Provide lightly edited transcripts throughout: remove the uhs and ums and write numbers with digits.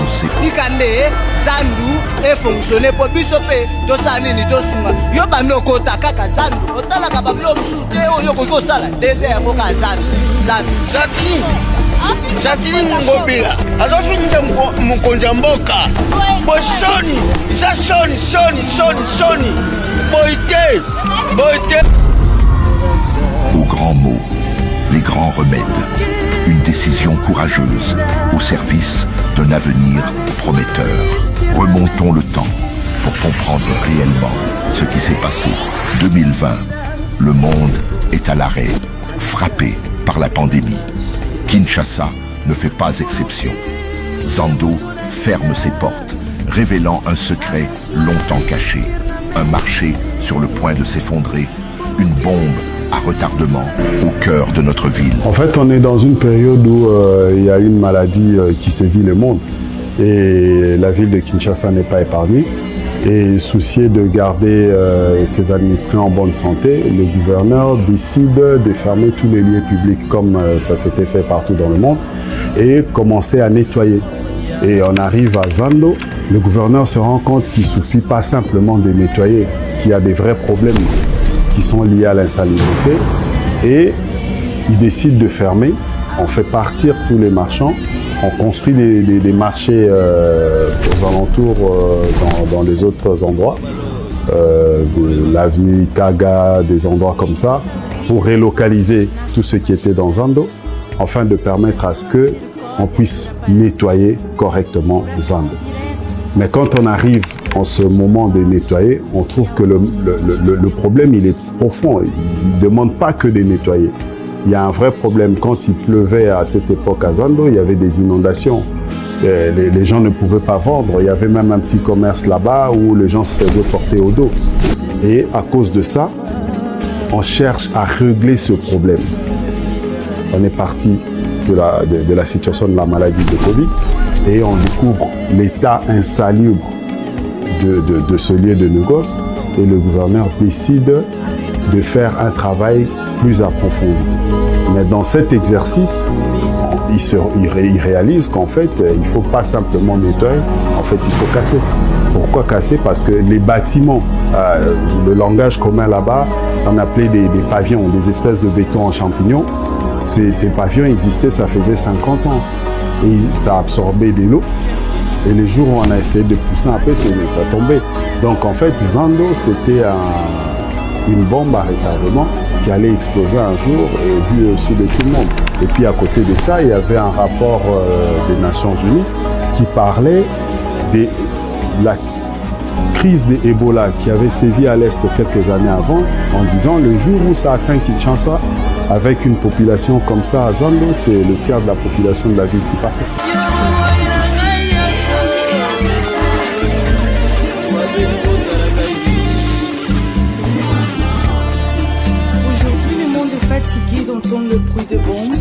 dénoncé. Tikande Zandu et fonctionner pour bisope dosani ni dosunga yo banoko takaka Zandu otala ka bamlo msute oyo ko sala désert ko ka Zandu Jatini Mungobila azofinisa mukonja mboka boshoni za shoni boite. Aux grands mots, les grands remèdes. Une décision courageuse au service d'un avenir prometteur. Remontons le temps pour comprendre réellement ce qui s'est passé. 2020, le monde est à l'arrêt, frappé par la pandémie. Kinshasa ne fait pas exception. Zando ferme ses portes, révélant un secret longtemps caché. Un marché sur le point de s'effondrer, une bombe à retardement au cœur de notre ville. En fait, on est dans une période où il y a une maladie qui sévit le monde et la ville de Kinshasa n'est pas épargnée. Et soucié de garder ses administrés en bonne santé, le gouverneur décide de fermer tous les lieux publics comme ça s'était fait partout dans le monde et commencer à nettoyer. Et on arrive à Zando, le gouverneur se rend compte qu'il ne suffit pas simplement de nettoyer, qu'il y a des vrais problèmes qui sont liés à l'insalubrité et il décide de fermer. On fait partir tous les marchands, on construit des marchés aux alentours dans les autres endroits, l'avenue Itaga, des endroits comme ça, pour relocaliser tout ce qui était dans Zando, afin de permettre à ce qu'on puisse nettoyer correctement Zando. Mais quand on arrive en ce moment de nettoyer, on trouve que le problème il est profond, il ne demande pas que de nettoyer. Il y a un vrai problème. Quand il pleuvait à cette époque à Zando, il y avait des inondations. Les gens ne pouvaient pas vendre. Il y avait même un petit commerce là-bas où les gens se faisaient porter au dos. Et à cause de ça, on cherche à régler ce problème. On est parti de la situation de la maladie de Covid et on découvre l'état insalubre de ce lieu de négoce et le gouverneur décide de faire un travail plus approfondi. Mais dans cet exercice, il réalise qu'en fait, il ne faut pas simplement nettoyer, en fait, il faut casser. Pourquoi casser? Parce que les bâtiments, le langage commun là-bas, on appelait des pavillons, des espèces de béton en champignons. Ces pavillons existaient, ça faisait 50 ans. Et ça absorbait de l'eau. Et les jours où on a essayé de pousser un peu, ça tombait. Donc en fait, Zando, c'était une bombe à retardement qui allait exploser un jour et vu au-dessus de tout le monde. Et puis à côté de ça, il y avait un rapport des Nations Unies qui parlait de la crise de Ebola qui avait sévi à l'Est quelques années avant, en disant le jour où ça atteint Kinshasa, avec une population comme ça à Zando, c'est le tiers de la population de la ville qui partait. Fatigués d'entendre le bruit de bombes,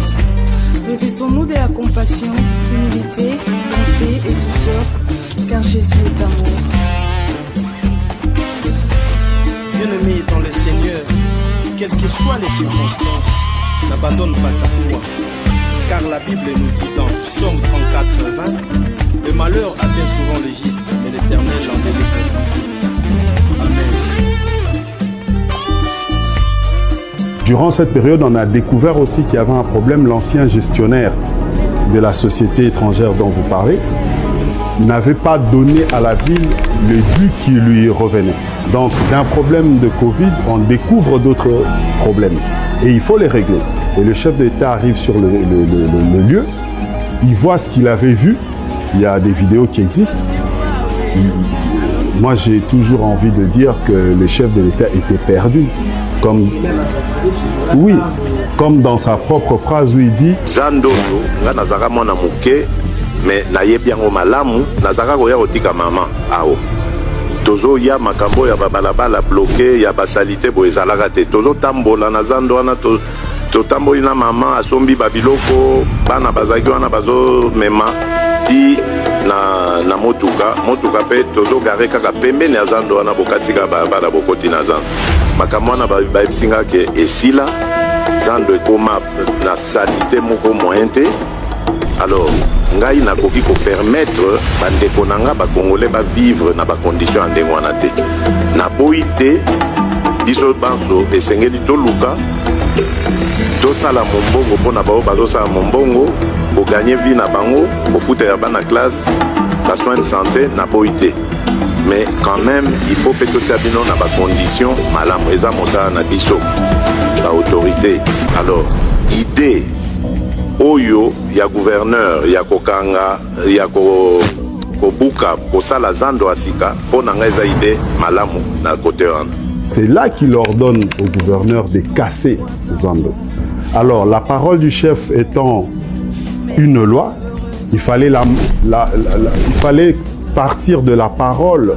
revêtons-nous de la compassion, humilité, bonté et douceur, car Jésus est amour. Bien-aimé dans le Seigneur, quelles que soient les circonstances, n'abandonne pas ta foi, car la Bible nous dit dans Psaume 34, 20, le malheur atteint souvent le juste, mais l'Éternel en délivre toujours. Amen. Durant cette période, on a découvert aussi qu'il y avait un problème. L'ancien gestionnaire de la société étrangère dont vous parlez n'avait pas donné à la ville le dû qui lui revenait. Donc, d'un problème de Covid, on découvre d'autres problèmes. Et il faut les régler. Et le chef d'État arrive sur le lieu, il voit ce qu'il avait vu. Il y a des vidéos qui existent. Moi, j'ai toujours envie de dire que le chef de l'État était perdu. Comme dans sa propre phrase où il dit Zando, nga nazaka mwana muke, mais nayebi yango malamu, nazaka koya kotika mama awo. Tozo ya makambo ya babalabala bloqué, ya basalite bo ezalaka te. Tozo tambola na Zando wana to tamboli na mama asombi babiloko, bana bazaki wana bazo mema di na motuka pe tozo gare kaka pembeni ya Zando wana bokatika bala bokoti na Zando. Makambo wana bayebisinga ke esila Zando ekoma na salite moko moyen te. Alors ngai nakoki kopermettre bandeko na nga bakongolais bavivre na bakondition ya ndenge wana te. Naboyi te biso banso esengeli toluka tosala mombongo mpona bao bazosala mombongo, boganye vie na bango, bofutela bana classe, basoin de santé, naboyi te. Mais quand même, il faut peut-être que nous avons des conditions, madame, eza mosala na biso, la autorité. Alors, idée, oyo, ya gouverneur, ya kokanga, ya kobuka, kosala zando asika, pona nga eza idée, malamu, na côté wana. C'est là qu'il ordonne au gouverneur de casser Zando. Alors, la parole du chef étant une loi, il fallait partir de la parole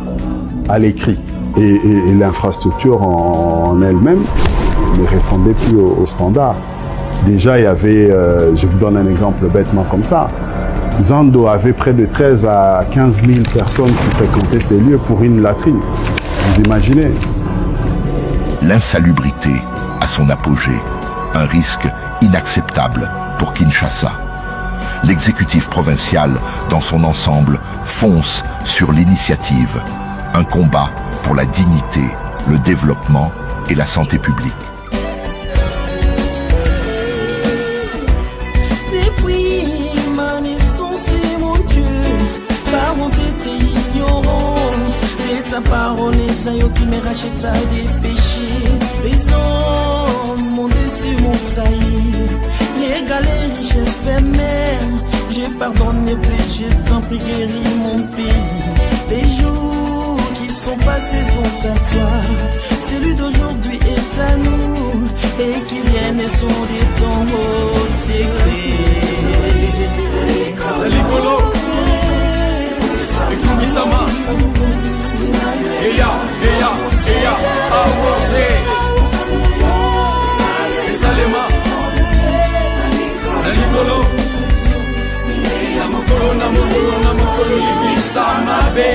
à l'écrit. Et l'infrastructure en elle-même ne répondait plus au standard. Déjà, il y avait, je vous donne un exemple bêtement comme ça, Zando avait près de 13 à 15 000 personnes qui fréquentaient ces lieux pour une latrine. Vous imaginez? L'insalubrité à son apogée, un risque inacceptable pour Kinshasa. L'exécutif provincial, dans son ensemble, fonce sur l'initiative. Un combat pour la dignité, le développement et la santé publique. Depuis ma naissance, mon Dieu, par mon tété ignorant, et ta parole est un qui me rachète à des péchés. Les hommes m'ont déçu, m'ont trahi. Les galères, richesses éphémères, j'ai pardonné plus, j'ai tant pris guéri mon pays. Les jours qui sont passés sont à toi, celui d'aujourd'hui est à nous, et qui viennent et sont des tombeaux secrets. Ligolo, Ifumi Sama, Eya, avancé, et Salema, Ligolo, Namokolo, Libisa Mabe.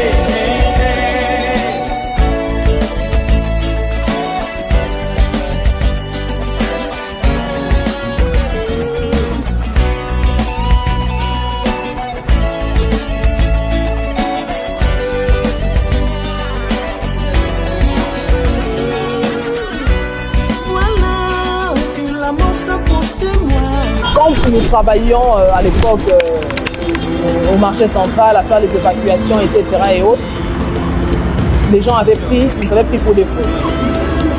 Quand nous travaillions à l'époque au marché central à faire les évacuations, etc. et autres, les gens nous avaient pris pour des fous,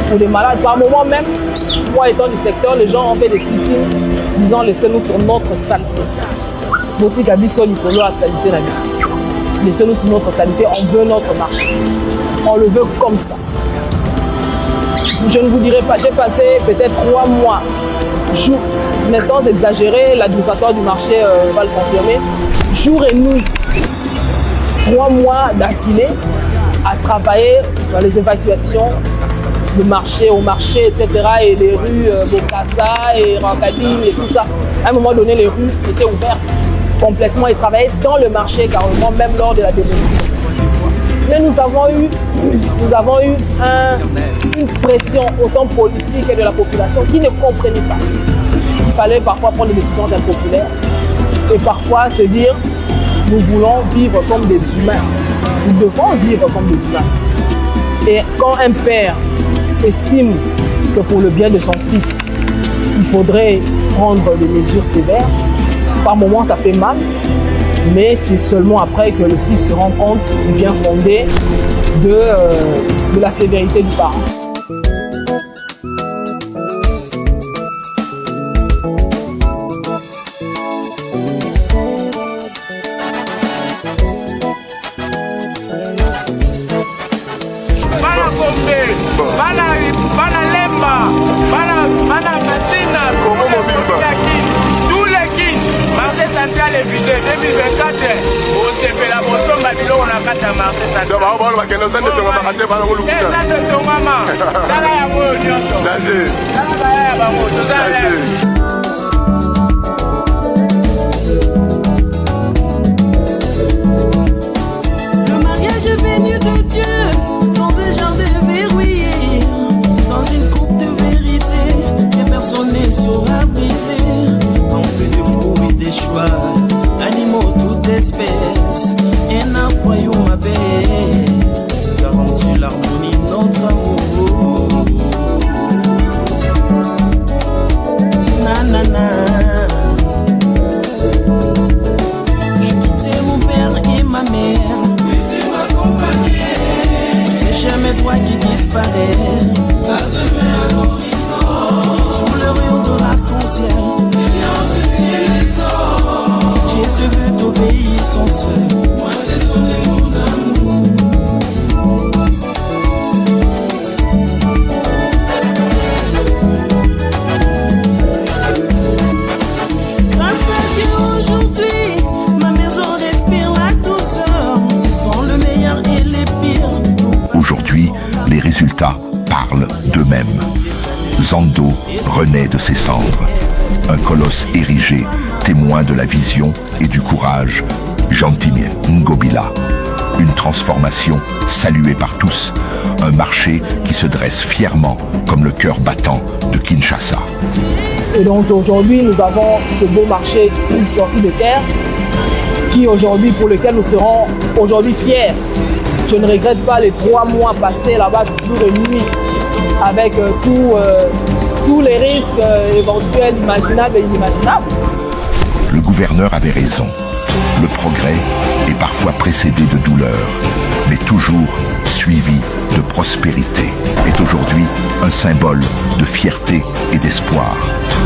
pour des malades. Par moment même, moi étant du secteur, les gens ont fait des sit-ins disant laissez-nous sur notre saleté. Boutique à Bissau, Nicolo a salité la Bissau. Laissez-nous sur notre saleté, on veut notre marché. On le veut comme ça. Je ne vous dirai pas, j'ai passé peut-être 3 mois, mais sans exagérer, l'administrateur du marché va le confirmer, jour et nuit, 3 mois d'affilée à travailler dans les évacuations de marché au marché, etc. Et les rues Bokassa et Rancadine et tout ça. À un moment donné, les rues étaient ouvertes complètement et travaillaient dans le marché carrément, même lors de la démolition. Mais nous avons eu une pression autant politique et de la population qui ne comprenait pas. Il fallait parfois prendre des décisions impopulaires et parfois se dire nous voulons vivre comme des humains. Nous devons vivre comme des humains. Et quand un père estime que pour le bien de son fils, il faudrait prendre des mesures sévères, par moments ça fait mal, mais c'est seulement après que le fils se rend compte du bien fondé de la sévérité du parent. Central est vidé 2024. On s'est fait la motion, Babylon, on a 4 marchés central. Le mariage est venu de Dieu dans un jardin verrouillé, dans une coupe de vérité que personne ne saura briser. On fait des fous et des choix, animaux. feliz et n'a croyons ma paix. Garantis l'harmonie de notre amour. Nanana. Je quittais mon père et ma mère. Mais tu m'accompagnais. C'est jamais toi qui disparais. À l'horizon. Sous le rayon de l'arc-en-ciel. J'ai te vu d'obéissance. Moi j'ai donné mon amour. Grâce à Dieu aujourd'hui, ma maison respire la douceur. Dans le meilleur et les pires. Aujourd'hui, les résultats parlent d'eux-mêmes. Zando renaît de ses cendres. Un colosse érigé, témoin de la vision et du courage, Gentilly Ngobila. Une transformation saluée par tous, un marché qui se dresse fièrement comme le cœur battant de Kinshasa. Et donc aujourd'hui, nous avons ce beau marché, une sortie de terre, pour lequel nous serons aujourd'hui fiers. Je ne regrette pas les 3 mois passés là-bas, jour et nuit, avec tous les risques éventuels, imaginables et inimaginables. Le gouverneur avait raison. Le progrès est parfois précédé de douleur, mais toujours suivi de prospérité. Est aujourd'hui un symbole de fierté et d'espoir.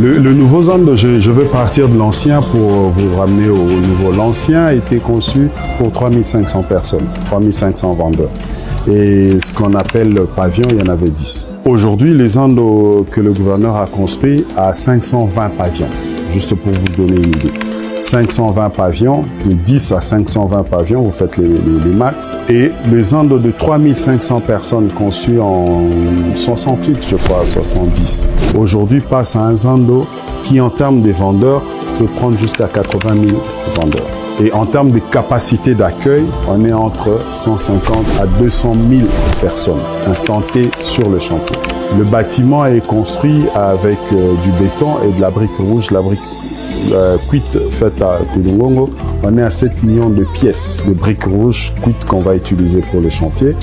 Le nouveau Zando, je veux partir de l'ancien pour vous ramener au nouveau. L'ancien a été conçu pour 3500 personnes, 3500 vendeurs. Et ce qu'on appelle le pavillon, il y en avait 10. Aujourd'hui, les Zando que le gouverneur a construit a 520 pavillons, juste pour vous donner une idée. 520 pavillons, de 10 à 520 pavillons, vous faites les maths. Et le Zando de 3500 personnes conçu en 68, je crois, 70. Aujourd'hui passe à un Zando qui, en termes des vendeurs, peut prendre jusqu'à 80 000 vendeurs. Et en termes de capacité d'accueil, on est entre 150 à 200 000 personnes instantées sur le chantier. Le bâtiment est construit avec du béton et de la brique rouge, la brique cuite faite à Kulungongo. On est à 7 millions de pièces de briques rouges cuites qu'on va utiliser pour le chantier.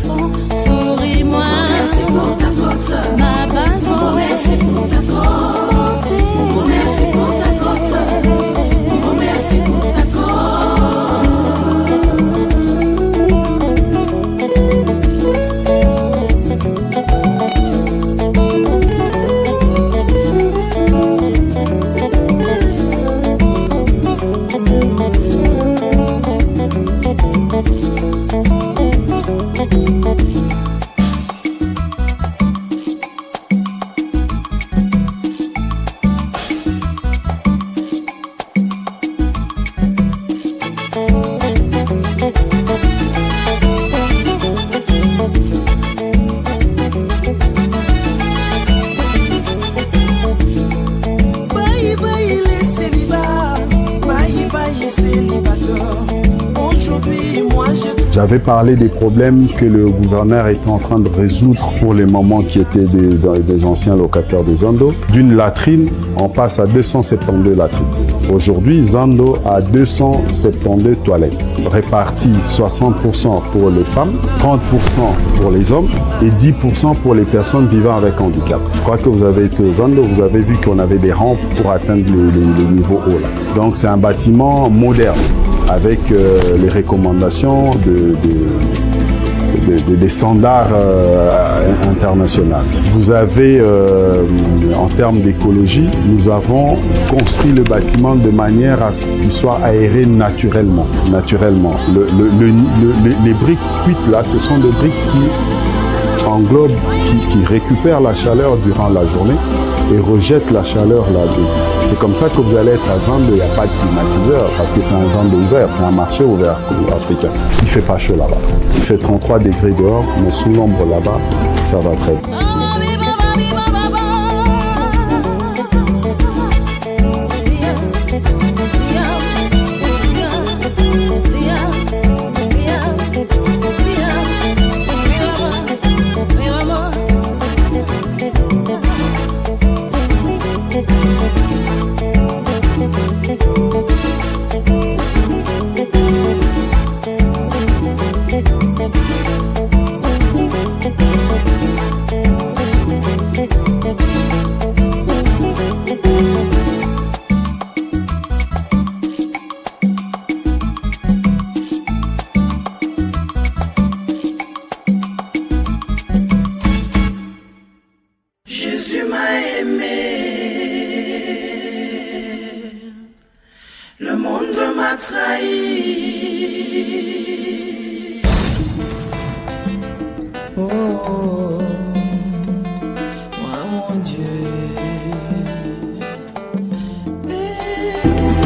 J'avais parlé des problèmes que le gouverneur était en train de résoudre pour les mamans qui étaient des anciens locataires de Zando. D'une latrine, on passe à 272 latrines. Aujourd'hui, Zando a 272 toilettes, réparties 60% pour les femmes, 30% pour les hommes et 10% pour les personnes vivant avec handicap. Je crois que vous avez été au Zando, vous avez vu qu'on avait des rampes pour atteindre le niveau haut là. Donc c'est un bâtiment moderne, avec les recommandations des standards internationaux. Vous avez, en termes d'écologie, nous avons construit le bâtiment de manière à ce qu'il soit aéré naturellement. Les briques cuites là, ce sont des briques qui englobent, qui récupèrent la chaleur durant la journée et rejettent la chaleur là-dedans. C'est comme ça que vous allez être à Zando, il n'y a pas de climatiseur parce que c'est un Zando ouvert, c'est un marché ouvert africain. Il ne fait pas chaud là-bas. Il fait 33 degrés dehors, mais sous l'ombre là-bas, ça va très bien.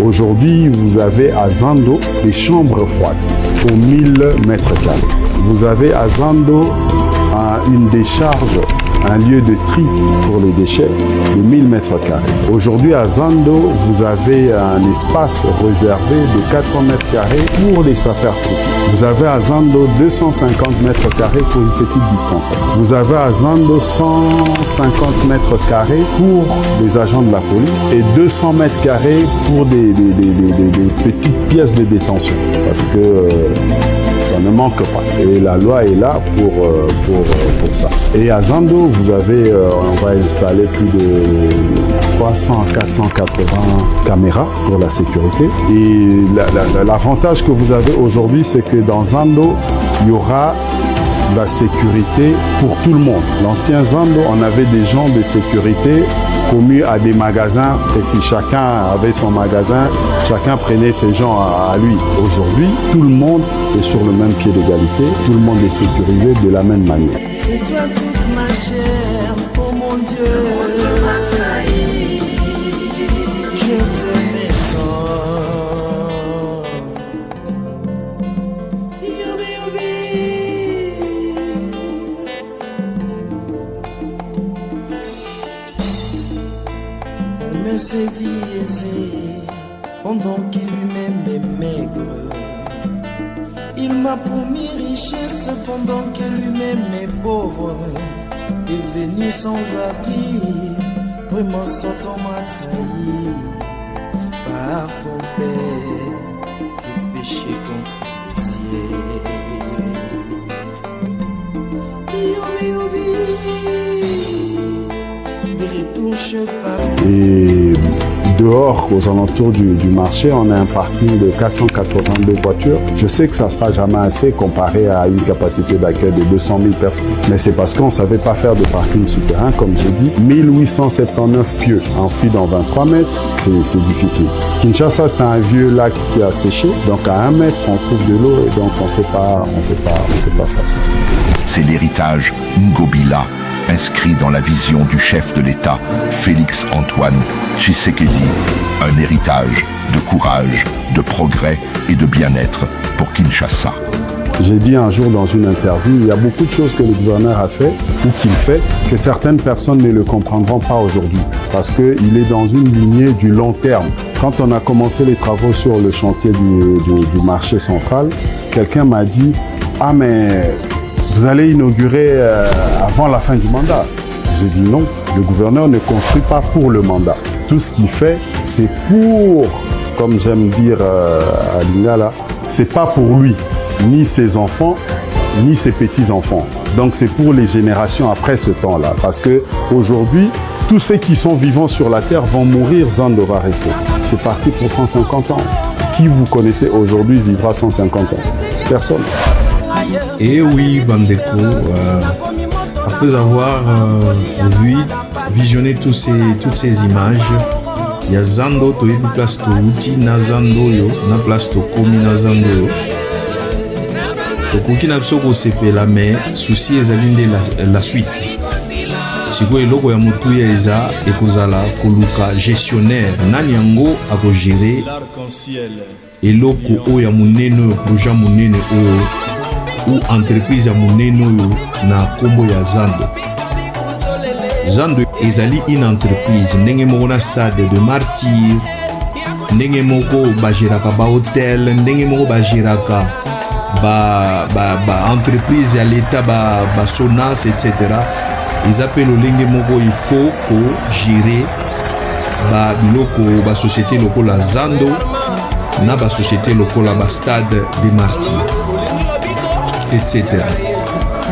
Aujourd'hui, vous avez à Zando des chambres froides pour 1000 mètres carrés. Vous avez à Zando une décharge, un lieu de tri pour les déchets de 1000 mètres carrés. Aujourd'hui, à Zando, vous avez un espace réservé de 400 mètres carrés pour les sapeurs-pompiers. Vous avez à Zando 250 mètres carrés pour une petite dispensaire. Vous avez à Zando 150 mètres carrés pour les agents de la police et 200 mètres carrés pour des petites pièces de détention. Parce que ça ne manque pas. Et la loi est là pour ça. Et à Zando, vous avez, on va installer plus de 300 à 480 caméras pour la sécurité. Et l'avantage que vous avez aujourd'hui, c'est que dans Zando, il y aura la sécurité pour tout le monde. L'ancien Zando, on avait des gens de sécurité commis à des magasins précis. Chacun avait son magasin, chacun prenait ses gens à lui. Aujourd'hui, tout le monde est sur le même pied d'égalité, tout le monde est sécurisé de la même manière. C'est toi toute ma chair, oh mon Dieu. Je t'aimais tant. Yobi, yobi. On me sévise pendant qu'il lui-même est maigre. Il m'a promis richesse pendant que lui-même est pauvre. Devenu sans abri, vraiment sans on m'a trahi. Par ton père, je péchais contre le ciel. Des retours je parle. Et dehors, aux alentours du marché, on a un parking de 482 voitures. Je sais que ça ne sera jamais assez comparé à une capacité d'accueil de 200 000 personnes. Mais c'est parce qu'on ne savait pas faire de parking souterrain, comme j'ai dit. 1879 pieux enfouis dans 23 mètres, c'est difficile. Kinshasa, c'est un vieux lac qui a séché. Donc à 1 mètre, on trouve de l'eau et donc on ne sait pas faire ça. C'est l'héritage Ngobila, inscrit dans la vision du chef de l'État, Félix Antoine Tshisekedi, un héritage de courage, de progrès et de bien-être pour Kinshasa. J'ai dit un jour dans une interview, il y a beaucoup de choses que le gouverneur a fait ou qu'il fait que certaines personnes ne le comprendront pas aujourd'hui parce qu'il est dans une lignée du long terme. Quand on a commencé les travaux sur le chantier du marché central, quelqu'un m'a dit « Ah mais vous allez inaugurer avant la fin du mandat ». J'ai dit non, le gouverneur ne construit pas pour le mandat. Tout ce qu'il fait, c'est pour, comme j'aime dire à Lingala, c'est pas pour lui, ni ses enfants, ni ses petits-enfants. Donc c'est pour les générations après ce temps-là. Parce qu'aujourd'hui, tous ceux qui sont vivants sur la terre vont mourir, Zando va rester. C'est parti pour 150 ans. Qui vous connaissez aujourd'hui vivra 150 ans? Personne. Et oui, Bandeko, après avoir visionné toutes ces images, il y a Zando, tu es place to outi na Zando yo, na place to komi na Zando yo. Tokoki na biso ko sepela mais souci ezali la suite. Siko eloko ya mutu ya eza ekozala koluka gestionnaire nani yango akogere eloko oyo ya munene oyo projet munene oyo ou entreprise ya munene oyo na kombo ya Zando. Zando ezali une entreprise ndenge moko na stade de martyr, ndenge moko bagéraka ba hôtel, ndenge moko bagéraka ba entreprise ya l'état ba Sonas etc. Ils appellent lolenge moko il faut ko gérer ba biloko ba société lokola Zando na ba société lokola ba stade de martyr etc.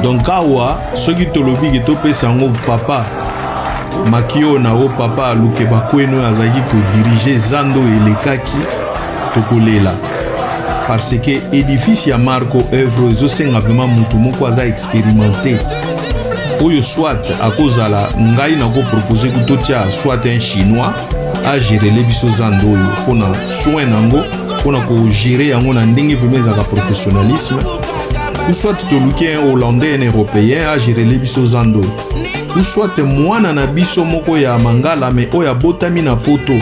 Donc awa soki tolobi ke topesa yango papa makio na o papa luke bakweno azaki ko diriger Zando elekaki tokolela parce que édifice ya Marco œuvre ezosenga vraiment mutu moko aza expérimenté oyo soit akozala ngai nako proposer kutotia soit un chinois a gérer les biso Zando oyo pona soin nango pona ko gérer yango na ndenge vraiment ezaka professionnalisme ou soit toluki un hollandais un européen agirele biso zando, ou soit mwana na biso moko ya mangala me oyo abotami na poto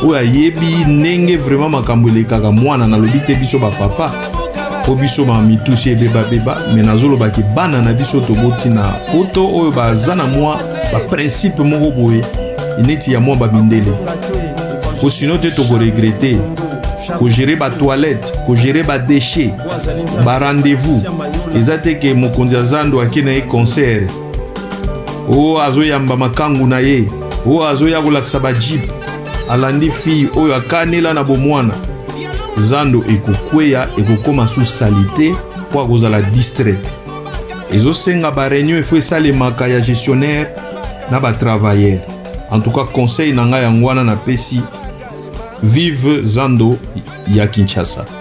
oyo ayebi ndenge vraiment makambo elekaka mwana nalobi te biso bapapa po biso bamitusi ebebabeba me nazolobaki bana na biso toboti na poto oyo baza na mwa baprincipe moko boye ineti ya mwa babindele po sino te tokoregrete kogere batoilette kogere badeshe barendez-vous eza te ke mokonzi ya zando ake na ye concert oyo azoyamba makangu na ye oyo azoya kolakisa bajip alandi fille oyo akanela na bomwana zando ekokweya ekokoma sous salite po akozala distrait ezosenga bareunion efo esalemaka ya gestionnaire na batravailleur. En tout cas conseil na ngai yango wana napesi vive zando ya Kinshasa.